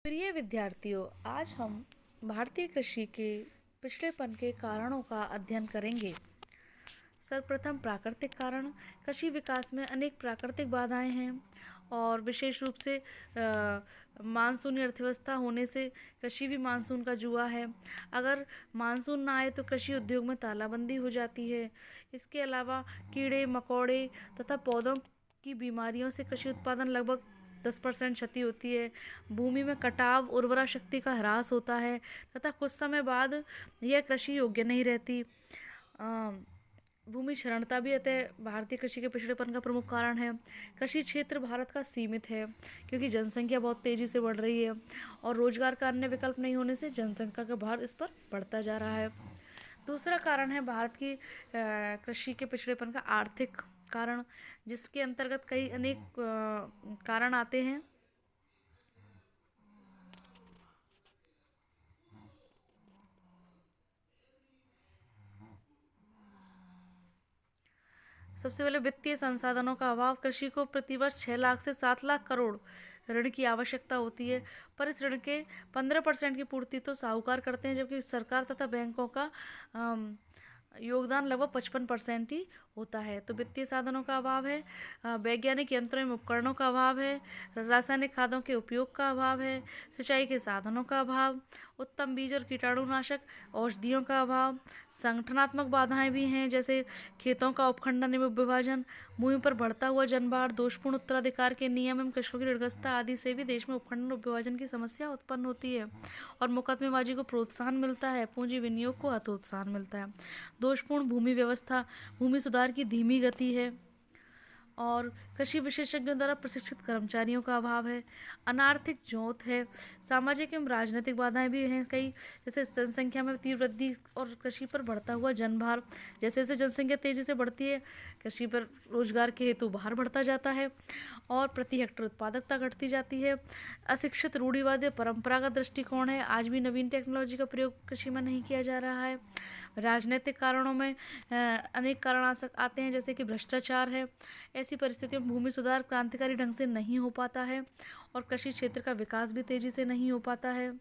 प्रिय विद्यार्थियों, आज हम भारतीय कृषि के पिछड़ेपन के कारणों का अध्ययन करेंगे। सर्वप्रथम प्राकृतिक कारण। कृषि विकास में अनेक प्राकृतिक बाधाएं हैं और विशेष रूप से मानसूनी अर्थव्यवस्था होने से कृषि भी मानसून का जुआ है। अगर मानसून ना आए तो कृषि उद्योग में तालाबंदी हो जाती है। इसके अलावा कीड़े मकोड़े तथा पौधों की बीमारियों से कृषि उत्पादन लगभग 10% क्षति होती है। भूमि में कटाव, उर्वरा शक्ति का ह्रास होता है तथा कुछ समय बाद यह कृषि योग्य नहीं रहती। भूमि क्षरणता भी अतः भारतीय कृषि के पिछड़ेपन का प्रमुख कारण है। कृषि क्षेत्र भारत का सीमित है क्योंकि जनसंख्या बहुत तेजी से बढ़ रही है और रोजगार का अन्य विकल्प नहीं होने से जनसंख्या का भार इस पर बढ़ता जा रहा है। दूसरा कारण है भारत की कृषि के पिछड़ेपन का आर्थिक कारण, जिसके अंतर्गत कई अनेक कारण आते हैं। सबसे पहले वित्तीय संसाधनों का अभाव। कृषि को प्रतिवर्ष 6 लाख से 7 लाख करोड़ ऋण की आवश्यकता होती है, पर इस ऋण के 15% की पूर्ति तो साहूकार करते हैं, जबकि सरकार तथा बैंकों का योगदान लगभग 55% ही होता है। तो वित्तीय साधनों का अभाव है, वैज्ञानिक यंत्रों एवं उपकरणों का अभाव है, रासायनिक खादों के उपयोग का अभाव है, सिंचाई के साधनों का अभाव, उत्तम बीज और कीटाणुनाशक औषधियों का अभाव। संगठनात्मक बाधाएं भी हैं, जैसे खेतों का उपखंडन एवं विभाजन, भूमि पर बढ़ता हुआ जनभार, दोषपूर्ण उत्तराधिकार के नियम एवं कृषकों की ऋणग्रस्तता आदि से भी देश में उपखंडन और विभाजन की समस्या उत्पन्न होती है। और मुकदमेबाजी को प्रोत्साहन मिलता है, पूंजी विनियोग को हतोत्साहन मिलता है। दोषपूर्ण भूमि व्यवस्था, भूमि सुधार की धीमी गति है और कृषि विशेषज्ञों द्वारा प्रशिक्षित कर्मचारियों का अभाव है। अनार्थिक जोत है, सामाजिक एवं राजनीतिक बाधाएं भी हैं कई, जैसे जनसंख्या में तीव्र वृद्धि और कृषि पर बढ़ता हुआ जनभार। जैसे जैसे जनसंख्या तेजी से बढ़ती है, कृषि पर रोजगार के हेतु भार बढ़ता जाता है और प्रति हेक्टेयर उत्पादकता घटती जाती है। अशिक्षित, रूढ़िवादी, परंपरागत दृष्टिकोण है, आज भी नवीन टेक्नोलॉजी का प्रयोग कृषि में नहीं किया जा रहा है। राजनीतिक कारणों में अनेक कारण आते हैं, जैसे कि भ्रष्टाचार है। ऐसी परिस्थितियों में भूमि सुधार क्रांतिकारी ढंग से नहीं हो पाता है और कृषि क्षेत्र का विकास भी तेजी से नहीं हो पाता है।